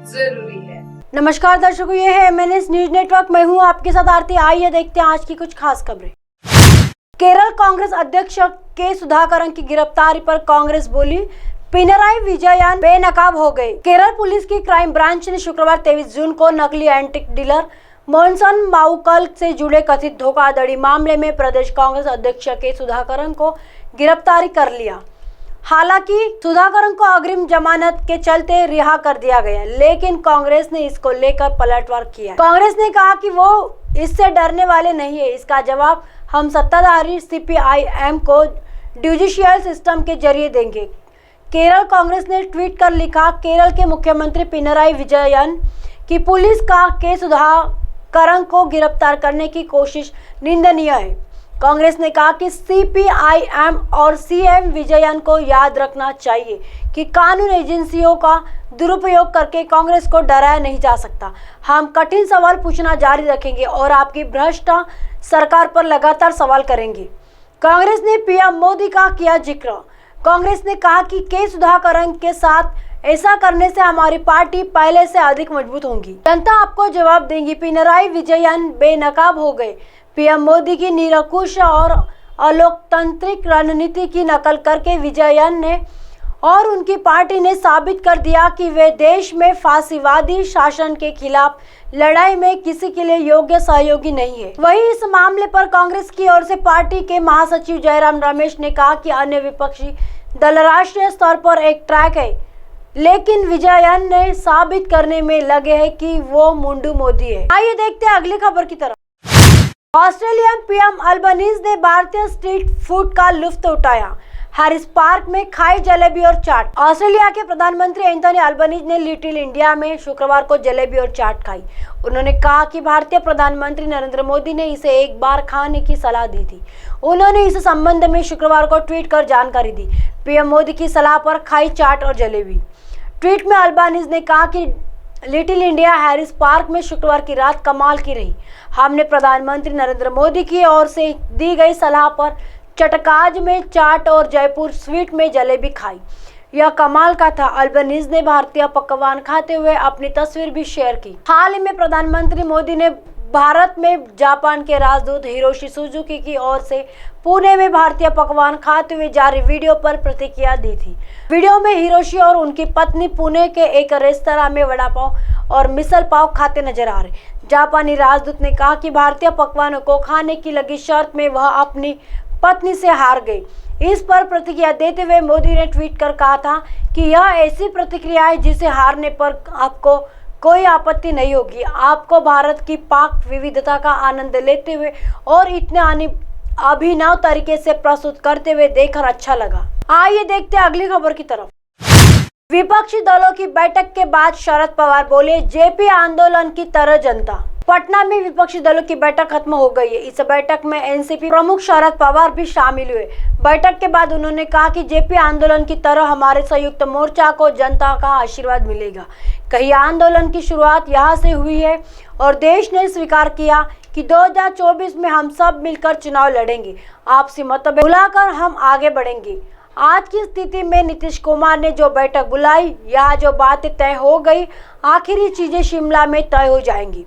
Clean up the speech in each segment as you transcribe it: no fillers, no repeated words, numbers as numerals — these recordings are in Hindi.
जरूरी है। नमस्कार दर्शकों, ये है MNS न्यूज नेटवर्क। मैं हूं आपके साथ आरती। आइए देखते हैं आज की कुछ खास खबरें। केरल कांग्रेस अध्यक्ष के सुधाकरन की गिरफ्तारी पर कांग्रेस बोली, पिनराई विजयन बेनकाब हो गए। केरल पुलिस की क्राइम ब्रांच ने शुक्रवार 23 जून को नकली एंटीक डीलर मोनसन माउकल से जुड़े कथित धोखाधड़ी मामले में प्रदेश कांग्रेस अध्यक्ष के सुधाकरन को गिरफ्तारी कर लिया। हालांकि सुधाकरन को अग्रिम जमानत के चलते रिहा कर दिया गया, लेकिन कांग्रेस ने इसको लेकर पलटवार किया। कांग्रेस ने कहा कि वो इससे डरने वाले नहीं है। इसका जवाब हम सत्ताधारी CPIM को जुडिशियल सिस्टम के जरिए देंगे। केरल कांग्रेस ने ट्वीट कर लिखा, केरल के मुख्यमंत्री पिनराई विजयन की पुलिस के सुधाकरन को गिरफ्तार करने की कोशिश निंदनीय है। कांग्रेस ने कहा कि CPIM और CM विजयन को याद रखना चाहिए कि कानून एजेंसियों का दुरुपयोग करके कांग्रेस को डराया नहीं जा सकता। हम कठिन सवाल पूछना जारी रखेंगे और आपकी भ्रष्ट सरकार पर लगातार सवाल करेंगे। कांग्रेस ने PM मोदी का किया जिक्र। कांग्रेस ने कहा कि के सुधाकरन के साथ ऐसा करने से हमारी पार्टी पहले से अधिक मजबूत होगी। जनता आपको जवाब देंगी। पिनराई विजयन बेनकाब हो गए। PM मोदी की निरंकुश और अलोकतांत्रिक रणनीति की नकल करके विजयन ने और उनकी पार्टी ने साबित कर दिया कि वे देश में फांसीवादी शासन के खिलाफ लड़ाई में किसी के लिए योग्य सहयोगी नहीं है। वहीं इस मामले पर कांग्रेस की ओर से पार्टी के महासचिव जयराम रमेश ने कहा कि अन्य विपक्षी दल राष्ट्रीय स्तर पर एक ट्रैक है, लेकिन विजयन ने साबित करने में लगे हैं कि वो मुंडू मोदी है। आइए देखते हैं अगली खबर की तरफ। ऑस्ट्रेलियन PM अल्बनीज ने भारतीय स्ट्रीट फूड का लुत्फ उठाया। हैरिस पार्क में खाई जलेबी और चाट। ऑस्ट्रेलिया के प्रधानमंत्री एंथनी अल्बनीज ने लिटिल इंडिया में शुक्रवार को जलेबी और चाट खाई। उन्होंने कहा कि भारतीय प्रधानमंत्री नरेंद्र मोदी ने इसे एक बार खाने की सलाह दी थी। उन्होंने इस संबंध में शुक्रवार को ट्वीट कर जानकारी दी। PM मोदी की सलाह पर खाई चाट और जलेबी। ट्वीट में अल्बनीज ने कहा कि लिटिल इंडिया हैरिस पार्क में शुक्रवार की रात कमाल की रही। हमने प्रधानमंत्री नरेंद्र मोदी की ओर से दी गई सलाह पर चटकाज में चाट और जयपुर स्वीट में जलेबी खाई। यह कमाल का था। अल्बनीज ने भारतीय पकवान खाते हुए अपनी तस्वीर भी शेयर की। हाल ही में प्रधानमंत्री मोदी ने भारत में जापान के राजदूत हिरोशी सुजुकी की ओर से पुणे में भारतीय पकवान खाते हुए जारी वीडियो पर प्रतिक्रिया दी थी। वीडियो में हिरोशी और उनकी पत्नी पुणे के एक रेस्तरां में वड़ा पाव और मिसल पाव खाते नजर आ रहे। जापानी राजदूत ने कहा कि भारतीय पकवानों को खाने की लगी शर्त में वह अपनी पत्नी से हार गई। इस पर प्रतिक्रिया देते हुए मोदी ने ट्वीट कर कहा था कि यह ऐसी प्रतिक्रिया है जिसे हारने पर आपको कोई आपत्ति नहीं होगी। आपको भारत की पाक विविधता का आनंद लेते हुए और इतने अभिनव तरीके से प्रस्तुत करते हुए देखकर अच्छा लगा। आइए देखते हैं अगली खबर की तरफ। विपक्षी दलों की बैठक के बाद शरद पवार बोले, JP आंदोलन की तरह जनता। पटना में विपक्षी दलों की बैठक खत्म हो गई है। इस बैठक में NCP प्रमुख शरद पवार भी शामिल हुए। बैठक के बाद उन्होंने कहा कि JP आंदोलन की तरह हमारे संयुक्त मोर्चा को जनता का आशीर्वाद मिलेगा। कहीं आंदोलन की शुरुआत यहाँ से हुई है और देश ने स्वीकार किया कि 2024 में हम सब मिलकर चुनाव लड़ेंगे। आपसी मतभेद भुलाकर हम आगे बढ़ेंगे। आज की स्थिति में नीतीश कुमार ने जो बैठक बुलाई, यहाँ जो बातें तय हो गई, आखिरी चीजें शिमला में तय हो जाएंगी।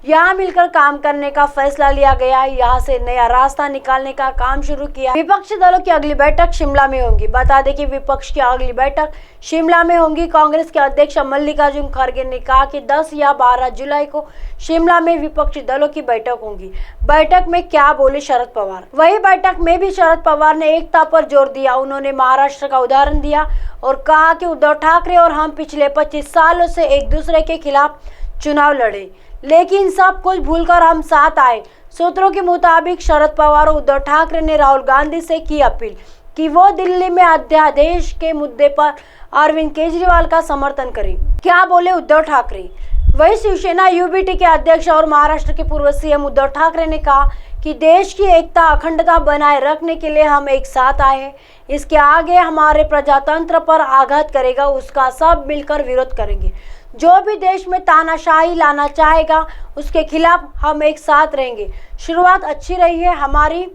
यहाँ मिलकर काम करने का फैसला लिया गया। यहाँ से नया रास्ता निकालने का काम शुरू किया। विपक्षी दलों की अगली बैठक शिमला में होगी। बता दें कि विपक्ष की अगली बैठक शिमला में होगी। कांग्रेस के अध्यक्ष मल्लिकार्जुन खड़गे ने कहा कि 10 या 12 जुलाई को शिमला में विपक्षी दलों की बैठक होगी। बैठक में क्या बोले शरद पवार? वही बैठक में भी शरद पवार ने एकता पर जोर दिया। उन्होंने महाराष्ट्र का उदाहरण दिया और कहा कि उद्धव ठाकरे और हम पिछले 25 सालों से एक दूसरे के खिलाफ चुनाव लड़े, लेकिन सब कुछ भूलकर हम साथ आए। सूत्रों के मुताबिक शरद पवार और उद्धव ठाकरे ने राहुल गांधी से की अपील कि वो दिल्ली में अध्यादेश के मुद्दे पर अरविंद केजरीवाल का समर्थन करें। क्या बोले उद्धव ठाकरे? वही शिवसेना UBT के अध्यक्ष और महाराष्ट्र के पूर्व CM उद्धव ठाकरे ने कहा कि देश की एकता अखंडता बनाए रखने के लिए हम एक साथ आए हैं। इसके आगे हमारे प्रजातंत्र पर आघात करेगा, उसका सब मिलकर विरोध करेंगे। जो भी देश में तानाशाही लाना चाहेगा उसके खिलाफ हम एक साथ रहेंगे। शुरुआत अच्छी रही है, हमारी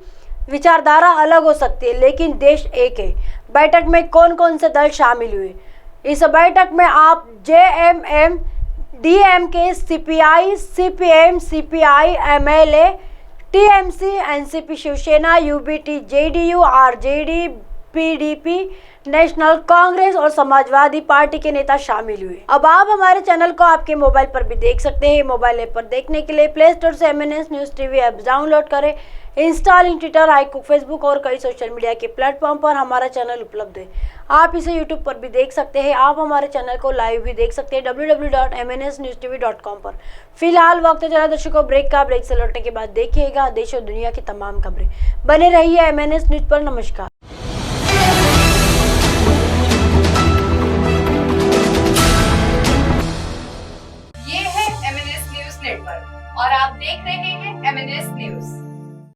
विचारधारा अलग हो सकती है लेकिन देश एक है। बैठक में कौन कौन से दल शामिल हुए? इस बैठक में आप JMM DMK, CPI, CPM, CPI, MLA, TMC, NCP, Shivsena, UBT, JDU, RJD, PDP, national Congress और समाजवादी पार्टी के नेता शामिल हुए। अब आप हमारे चैनल को आपके मोबाइल पर भी देख सकते हैं। मोबाइल ऐप पर देखने के लिए प्ले स्टोर से MNS news TV app download करें। इंस्टॉलिंग ट्विटर, हाईकुक, फेसबुक और कई सोशल मीडिया के प्लेटफॉर्म पर हमारा चैनल उपलब्ध है। आप इसे यूट्यूब पर भी देख सकते हैं। आप हमारे चैनल को लाइव भी देख सकते हैं www.mnsnewstv.com पर। फिलहाल वक्त चला दर्शकों ब्रेक का। ब्रेक से लौटने के बाद देखिएगा देश और दुनिया की तमाम खबरें। बने रहिए MNS न्यूज पर। नमस्कार। ये है MNS न्यूज नेटवर्क और आप देख रहे हैं MNS न्यूज।